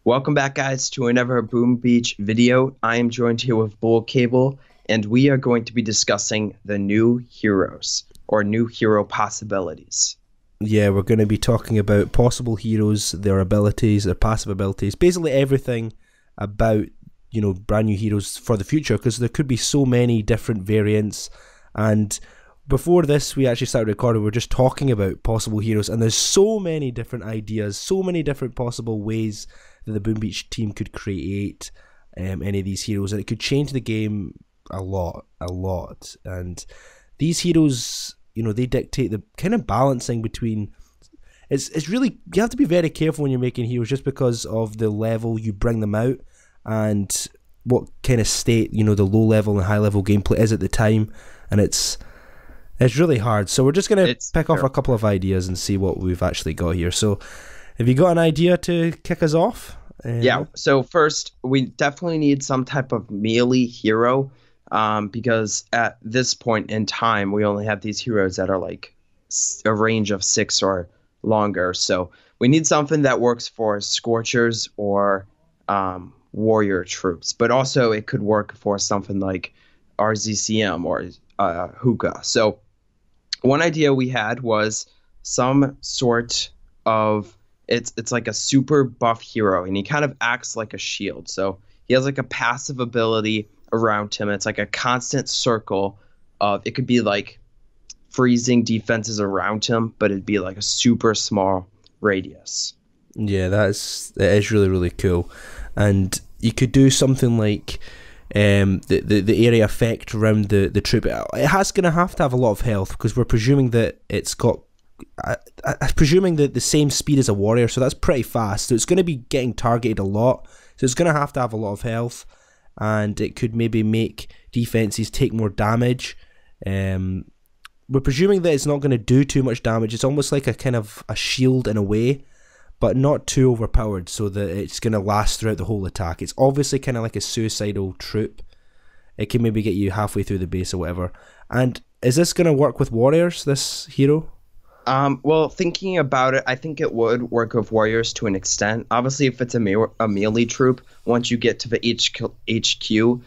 Welcome back, guys, to another Boom Beach video. I am joined here with Bull Cable, and we are going to be discussing the new heroes, or new hero possibilities. Yeah, we're going to be talking about possible heroes, their abilities, their passive abilities, basically everything about, brand new heroes for the future, because there could be so many different variants. And before this, we actually started recording, we were just talking about possible heroes, and there's so many different ideas, so many different possible ways that the Boom Beach team could create any of these heroes, and it could change the game a lot. And these heroes, they dictate the kind of balancing between. It's really, you have to be very careful when you're making heroes, just because of the level you bring them out and what kind of state the low level and high level gameplay is at the time, and it's really hard. So we're just gonna pick off a couple of ideas and see what we've actually got here. So have you got an idea to kick us off? Yeah, so first, we definitely need some type of melee hero, because at this point in time, we only have these heroes that are like a range of 6 or longer. So we need something that works for Scorchers or warrior troops, but also it could work for something like RZCM or Hookah. So one idea we had was some sort of it's like a super buff hero, and he kind of acts like a shield. So he has like a passive ability around him. It's like a constant circle of, it could be like freezing defenses around him, but it'd be like a super small radius. Yeah, that is really, really cool. And you could do something like the area effect around the troop. It has going to have a lot of health, because we're presuming that it's got presuming that the same speed as a warrior, so that's pretty fast. So it's going to be getting targeted a lot. So it's going to have a lot of health, and it could maybe make defenses take more damage. We're presuming that it's not going to do too much damage. It's almost like a kind of a shield in a way, but not too overpowered, so that it's going to last throughout the whole attack. It's obviously kind of like a suicidal troop. It can maybe get you halfway through the base or whatever. And is this going to work with warriors, this hero? Well, thinking about it, I think it would work with warriors to an extent. Obviously, if it's a melee troop, once you get to the HQ,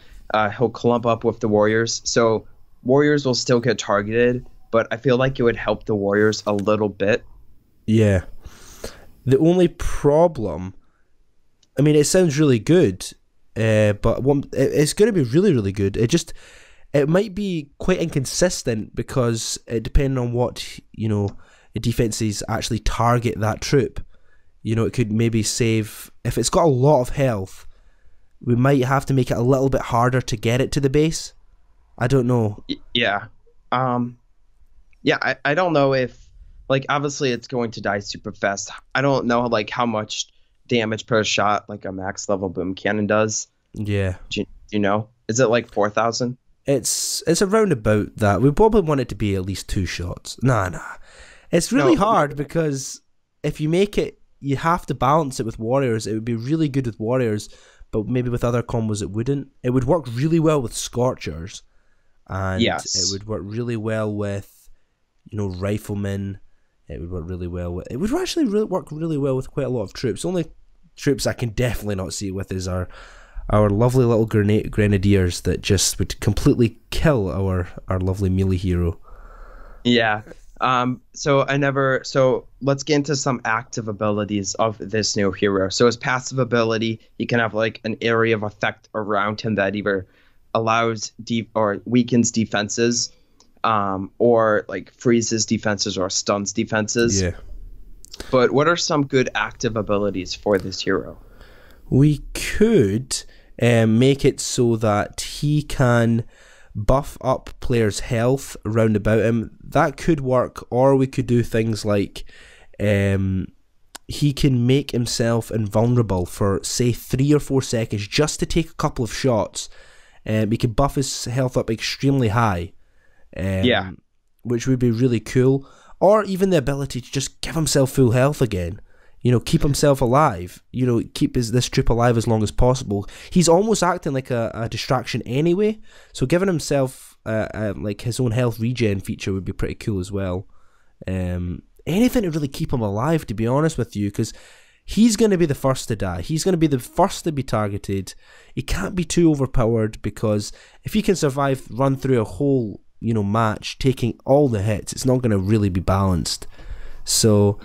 he'll clump up with the warriors. So warriors will still get targeted, but I feel like it would help the warriors a little bit. Yeah. The only problem, I mean, it sounds really good, but it's going to be really, really good. It might be quite inconsistent, because depending on what, the defenses actually target that troop. It could maybe save, if it's got a lot of health, we might have to make it a little bit harder to get it to the base. I don't know. Yeah. I don't know if, like, obviously it's going to die super fast. I don't know, like, how much damage per shot, like, a max level boom cannon does. Yeah. Do you know? Is it like 4,000? It's around about that. We probably want it to be at least 2 shots. Nah. It's really hard, because if you make it, you have to balance it with warriors. It would be really good with warriors, but maybe with other combos it wouldn't. It would work really well with Scorchers, and it would work really well with, riflemen. It would work really well with. It would actually work really well with quite a lot of troops. The only troops I can definitely not see it with is our lovely little grenadiers that just would completely kill our lovely melee hero. Yeah. So let's get into some active abilities of this new hero. So his passive ability, he can have like an area of effect around him that either allows or weakens defenses, or like freezes defenses or stuns defenses. Yeah. But what are some good active abilities for this hero? We could make it so that he can buff up players' health round about him. That could work, or we could do things like he can make himself invulnerable for, say, 3 or 4 seconds, just to take a couple of shots. He can buff his health up extremely high, which would be really cool. Or even the ability to just give himself full health again. Keep himself alive. Keep this troop alive as long as possible. He's almost acting like a distraction anyway. So giving himself like his own health regen feature would be pretty cool as well. Anything to really keep him alive, to be honest with you, because he's going to be the first to die. He's going to be the first to be targeted. He can't be too overpowered, because if he can survive, run through a whole, match, taking all the hits, it's not going to really be balanced. So,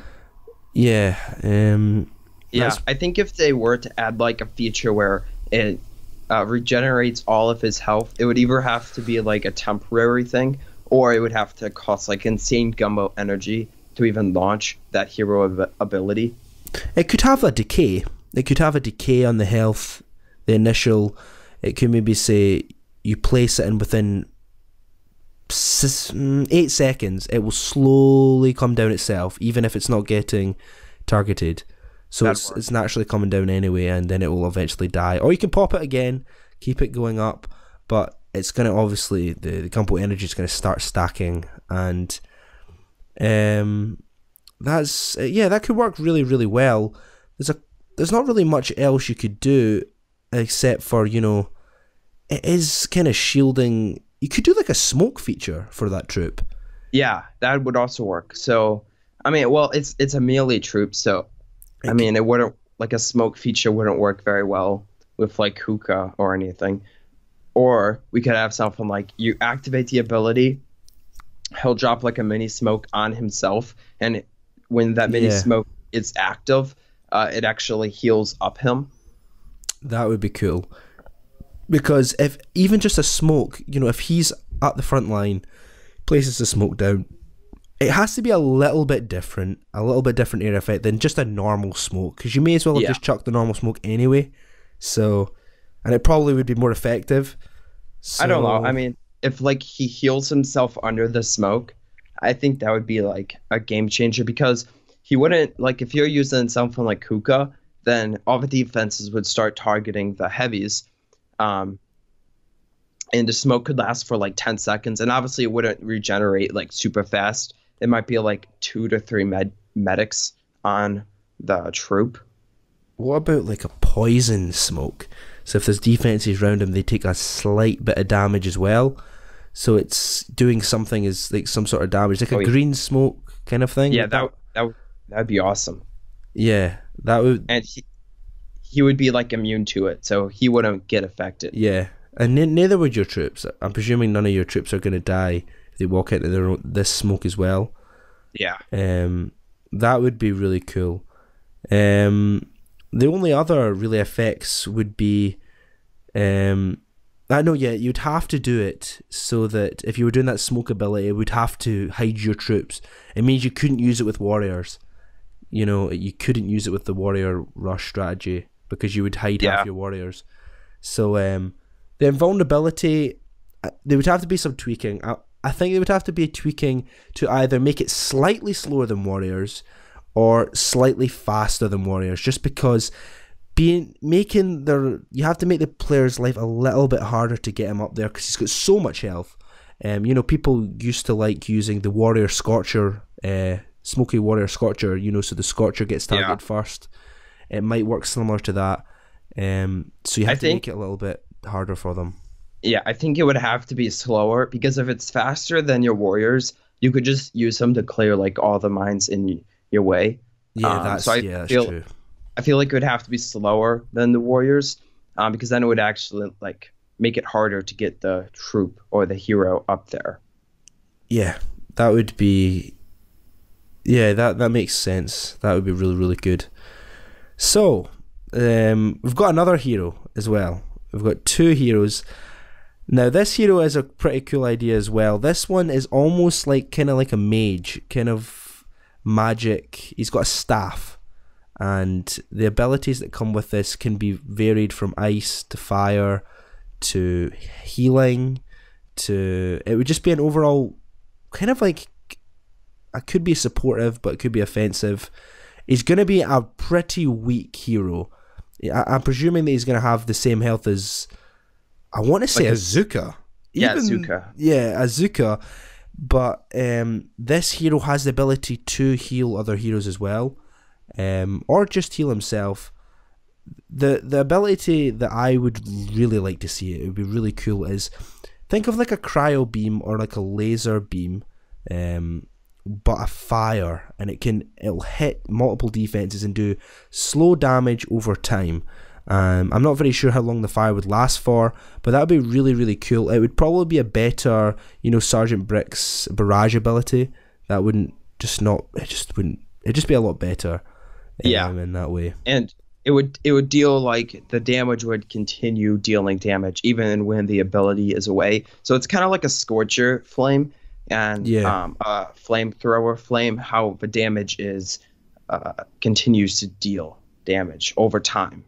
yeah. I think if they were to add like a feature where it regenerates all of his health, it would either have to be like a temporary thing, or it would have to cost like insane gumbo energy to even launch that hero ability. It could have a decay. It could have a decay on the health, the initial. It could maybe say you place it, and within 8 seconds it will slowly come down itself, even if it's not getting targeted. So it's naturally coming down anyway, and then it will eventually die. Or you can pop it again, keep it going up, but it's going to, obviously, the gumbo energy is going to start stacking, and that could work really, really well. There's not really much else you could do, except for, it is kind of shielding. You could do like a smoke feature for that troop. Yeah, that would also work. So, I mean, well, it's a melee troop, so I mean, it wouldn't, like, a smoke feature wouldn't work very well with like hookah or anything. Or we could have something like you activate the ability, he'll drop like a mini smoke on himself, and when that mini smoke is active, it actually heals up him. That would be cool. Because if even just a smoke, if he's at the front line, places the smoke down, it has to be a little bit different area effect than just a normal smoke, because you may as well have just chucked the normal smoke anyway. So, and it probably would be more effective. So, I don't know. I mean, if like he heals himself under the smoke, I think that would be like a game changer, because he wouldn't, like, if you're using something like hookah, then all the defenses would start targeting the heavies. And the smoke could last for like 10 seconds, and obviously it wouldn't regenerate like super fast. It might be like 2 to 3 medics on the troop. What about like a poison smoke? So if there's defenses around him, they take a slight bit of damage as well. So it's doing something as like some sort of damage, like a green smoke kind of thing. Yeah, that'd be awesome. Yeah, that would. And he would be like immune to it, so he wouldn't get affected. Yeah, and neither would your troops. I'm presuming none of your troops are going to die if they walk into this smoke as well. Yeah. That would be really cool. The only other really effects would be, you'd have to do it so that if you were doing that smoke ability, it would have to hide your troops. It means you couldn't use it with warriors. You couldn't use it with the warrior rush strategy, because you would hide half your warriors. So the invulnerability, there would have to be some tweaking. I think there would have to be a tweaking to either make it slightly slower than warriors or slightly faster than warriors, just because you have to make the player's life a little bit harder to get him up there, because he's got so much health. People used to like using the warrior scorcher, smoky warrior scorcher, so the scorcher gets targeted first. It might work similar to that. So you have to make it a little bit harder for them. Yeah, I think it would have to be slower, because if it's faster than your warriors, you could just use them to clear like all the mines in your way. Yeah, that's true. I feel like it would have to be slower than the warriors, because then it would actually like make it harder to get the troop or the hero up there. Yeah, that would be. Yeah, that makes sense. That would be really, really good. So, we've got another hero as well. We've got 2 heroes. Now, this hero is a pretty cool idea as well. This one is almost like kind of like a mage, kind of magic. He's got a staff, and the abilities that come with this can be varied from ice to fire to healing to. It would just be an overall kind of like. It could be supportive, but it could be offensive. He's going to be a pretty weak hero. I'm presuming that he's going to have the same health as, I want to say, Azuka. Azuka. Yeah, Azuka. But this hero has the ability to heal other heroes as well, or just heal himself. The ability that I would really like to see, it would be really cool, is think of like a cryo beam or like a laser beam, but a fire, and it'll hit multiple defenses and do slow damage over time. I'm not very sure how long the fire would last for, but that would be really, really cool. It would probably be a better, Sergeant Brick's barrage ability. That wouldn't just not. It just wouldn't. It'd just be a lot better. In that way. And it would deal like the damage would continue dealing damage even when the ability is away. So it's kind of like a scorcher flame and a flamethrower flame. How the damage is continues to deal damage over time.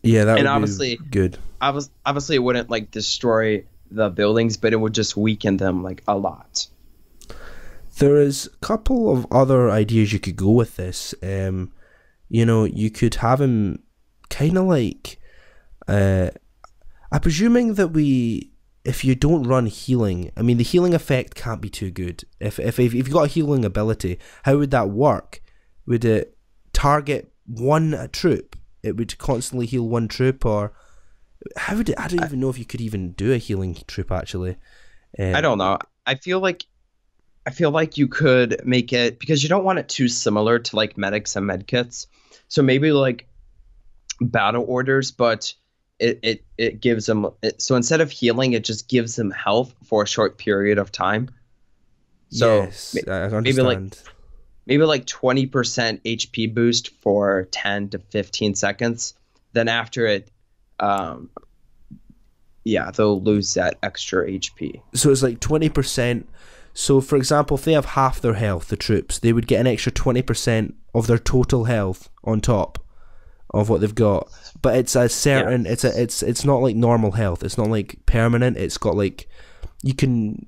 Yeah, that and would obviously be good. Obviously, it wouldn't like destroy the buildings, but it would just weaken them like a lot. There is a couple of other ideas you could go with this. You could have him kind of like. I'm presuming that if you don't run healing, I mean the healing effect can't be too good. If you've got a healing ability, how would that work? Would it target one troop? It would constantly heal one troop, or how would it? I don't even know if you could even do a healing troop actually. I don't know. I feel like you could make it, because you don't want it too similar to like medics and medkits. So maybe like battle orders, but it gives them. So instead of healing, it just gives them health for a short period of time. So yes, I understand. Maybe like 20% HP boost for 10 to 15 seconds. Then after it, they'll lose that extra HP. So it's like 20%. So for example, if they have half their health, the troops, they would get an extra 20% of their total health on top of what they've got. But it's a certain, it's not like normal health. It's not like permanent. It's got like, you can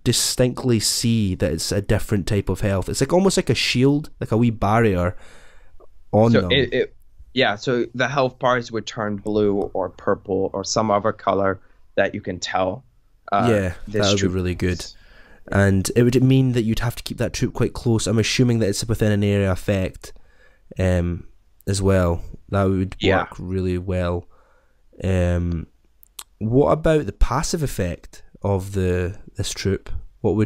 distinctly see that it's a different type of health. It's like almost like a shield, like a wee barrier on them. So the health bars would turn blue or purple or some other color that you can tell. That would be really good. And it would mean that you'd have to keep that troop quite close. I'm assuming that it's within an area effect as well. That would work really well. What about the passive effect of this troop? What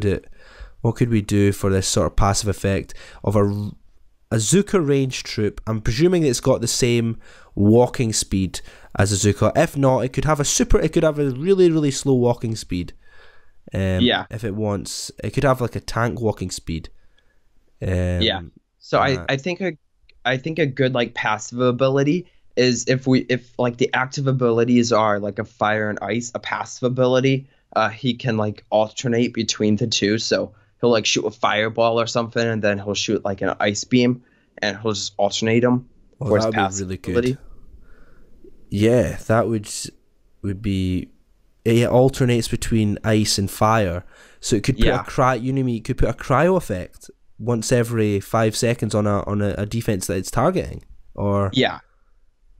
could we do for this sort of passive effect of a Zuka range troop? I'm presuming it's got the same walking speed as a Zuka. If not, it could have a really, really slow walking speed. If it wants, it could have like a tank walking speed. So I think a good like passive ability is if like the active abilities are like a fire and ice, a passive ability, he can like alternate between the two. So he'll like shoot a fireball or something, and then he'll shoot like an ice beam, and he'll just alternate them for his passive ability. Yeah, that would be. It alternates between ice and fire, so it could put it could put a cryo effect once every 5 seconds on a defense that it's targeting. Or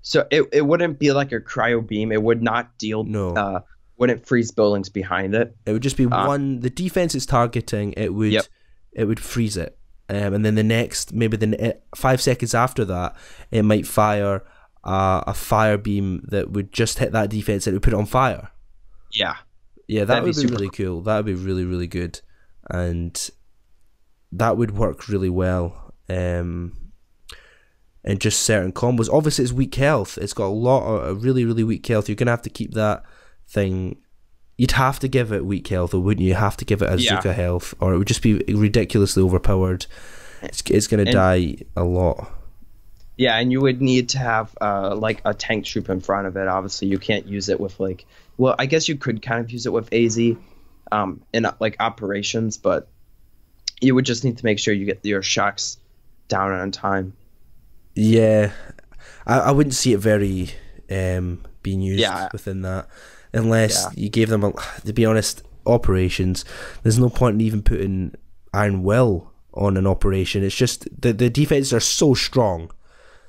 so it wouldn't be like a cryo beam. It would not deal. No. Wouldn't freeze buildings behind it. It would just be the defense it's targeting. It would freeze it, and then the next 5 seconds after that, it might fire a fire beam that would just hit that defense and it would put it on fire. That would be really cool. That would be really, really good, and that would work really well. And just certain combos. Obviously, it's weak health. It's got a lot of really, really weak health. You're gonna have to keep that thing. You'd have to give it weak health, or wouldn't you? You have to give it a Zuka health, or it would just be ridiculously overpowered. It's gonna die a lot. Yeah, and you would need to have like a tank troop in front of it. Obviously, you can't use it with like. Well, I guess you could kind of use it with AZ in like operations, but you would just need to make sure you get your shocks down on time. Yeah, I wouldn't see it very being used within that, unless you gave them to be honest, operations. There's no point in even putting Iron Will on an operation. It's just the defenses are so strong.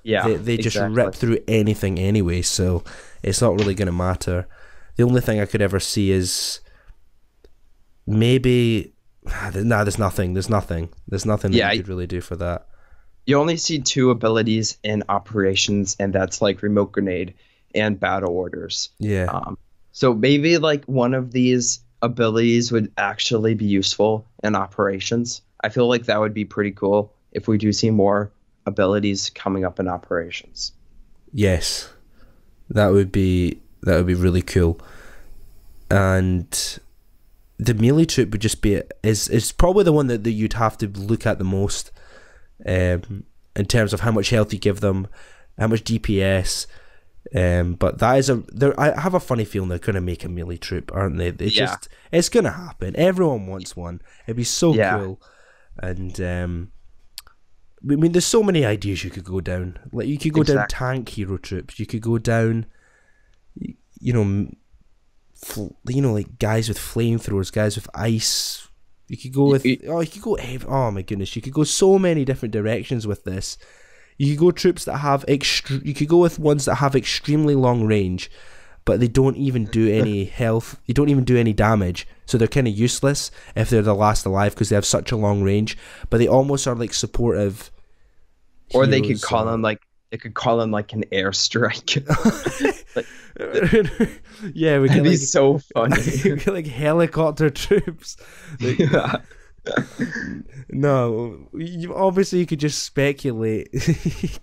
Yeah, they just rip through anything anyway, so it's not really going to matter. The only thing I could ever see is maybe there's nothing that you could really do for that. You only see two abilities in operations, and that's like remote grenade and battle orders. So maybe like one of these abilities would actually be useful in operations. I feel like that would be pretty cool if we do see more abilities coming up in operations. Yes, that would be really cool. And the melee troop would just be is probably the one that you'd have to look at the most, in terms of how much health you give them, how much DPS. But that is I have a funny feeling they're gonna make a melee troop, aren't they? It's gonna happen. Everyone wants one. It'd be so cool. And I mean, there's so many ideas you could go down. Like you could go down tank hero troops. You could go down, like guys with flamethrowers, guys with ice. You could go with oh my goodness, you could go so many different directions with this. You could go troops that have you could go with ones that have extremely long range, but they don't even do any health. They don't even do any damage, so they're kind of useless if they're the last alive because they have such a long range. But they almost are like supportive. Or they could call them like an airstrike. Yeah, we could be so funny. Like helicopter troops. Like, no, obviously you could just speculate.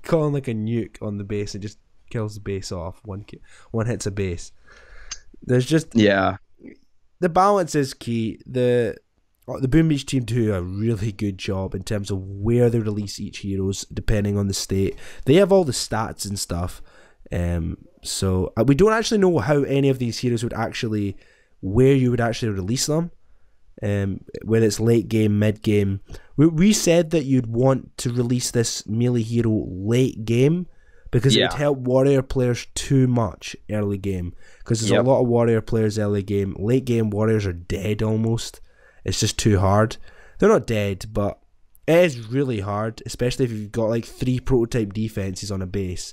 Calling like a nuke on the base and just kills the base off. One hits a base. There's just the balance is key. The Boom Beach team do a really good job in terms of where they release each heroes depending on the state. They have all the stats and stuff. So we don't actually know how any of these heroes where you would actually release them. Whether it's late game, mid game. We said that you'd want to release this melee hero late game because it would help warrior players too much early game. Because there's a lot of warrior players early game. Late game warriors are dead almost. It's just too hard. They're not dead, but it is really hard, especially if you've got like 3 prototype defenses on a base,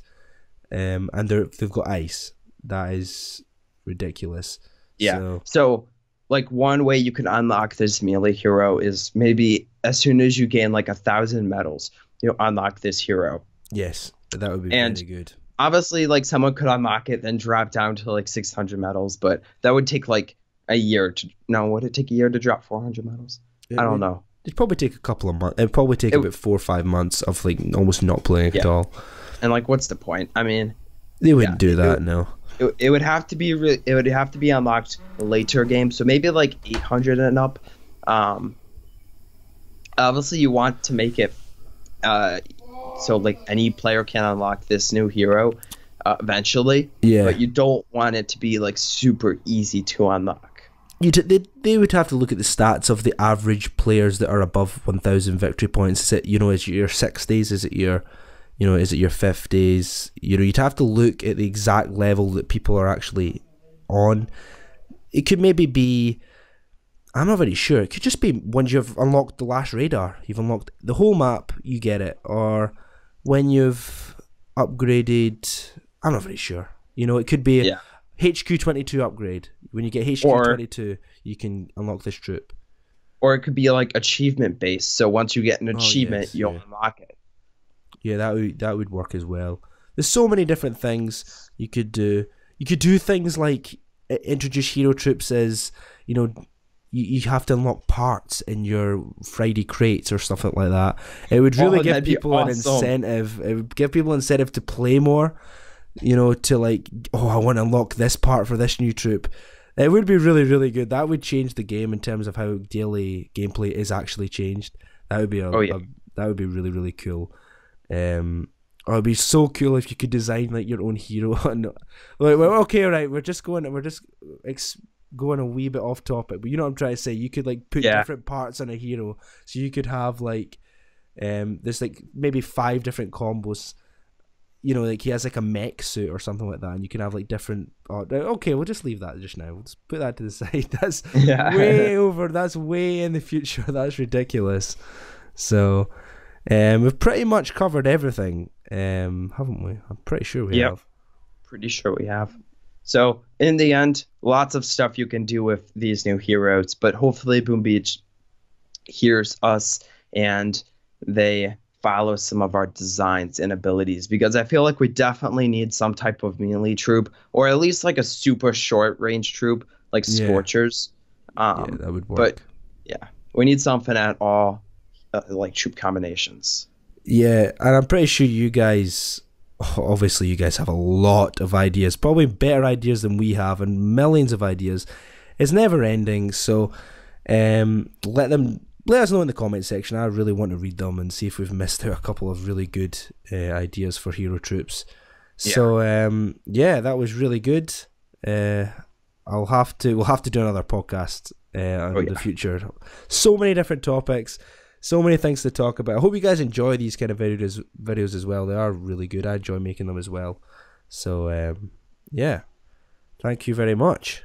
and they've got ice. That is ridiculous. Yeah. So like one way you can unlock this melee hero is maybe as soon as you gain like 1,000 medals, you unlock this hero. Yes, that would be very good. Obviously, like someone could unlock it, then drop down to like 600 medals, but that would take like a year to. No, would it take a year to drop 400 medals? I don't know. It'd probably take a couple of months. It'd probably take about 4 or 5 months of like almost not playing at all. And like, what's the point? I mean, they wouldn't do that. No. It would have to be unlocked later game, so maybe like 800 and up. Obviously, you want to make it so like any player can unlock this new hero eventually. Yeah. But you don't want it to be like super easy to unlock. They would have to look at the stats of the average players that are above 1,000 victory points. Is it is it your 60s? Is it your is it your 50s? You'd have to look at the exact level that people are actually on. It could maybe be, I'm not very sure. It could just be when you've unlocked the last radar. You've unlocked the whole map, you get it. Or when you've upgraded, I'm not very sure. It could be a HQ22 upgrade. When you get HQ22, you can unlock this troop. Or it could be like achievement based. So once you get an achievement, you'll unlock it. Yeah, that would work as well. There's so many different things you could do. You could do things like introduce hero troops as, you have to unlock parts in your Friday crates or stuff like that. It would really give people an incentive. It would give people incentive to play more, to like, I want to unlock this part for this new troop. It would be really, really good. That would change the game in terms of how daily gameplay is actually changed. That would be that would be really, really cool. It'd be so cool if you could design like your own hero. We're just going a wee bit off topic, but you know what I'm trying to say. You could like put different parts on a hero, so you could have like there's like maybe 5 different combos. Like he has like a mech suit or something like that, and you can have like different. Okay, we'll just leave that just now. We'll just put that to the side. That's way over. That's way in the future. That's ridiculous. So. We've pretty much covered everything, haven't we? I'm pretty sure we have. Pretty sure we have. So, in the end, lots of stuff you can do with these new heroes, but hopefully Boom Beach hears us and they follow some of our designs and abilities, because I feel like we definitely need some type of melee troop, or at least like a super short range troop, like Scorchers. That would work. But, we need something at all. like troop combinations. Yeah, and I'm pretty sure you guys, obviously you guys have a lot of ideas, probably better ideas than we have, and millions of ideas. It's never ending, so let us know in the comment section. I really want to read them and see if we've missed out a couple of really good ideas for hero troops. Yeah. So that was really good. We'll have to do another podcast in the future. So many different topics, so many things to talk about. I hope you guys enjoy these kind of videos as well. They are really good. I enjoy making them as well. So thank you very much.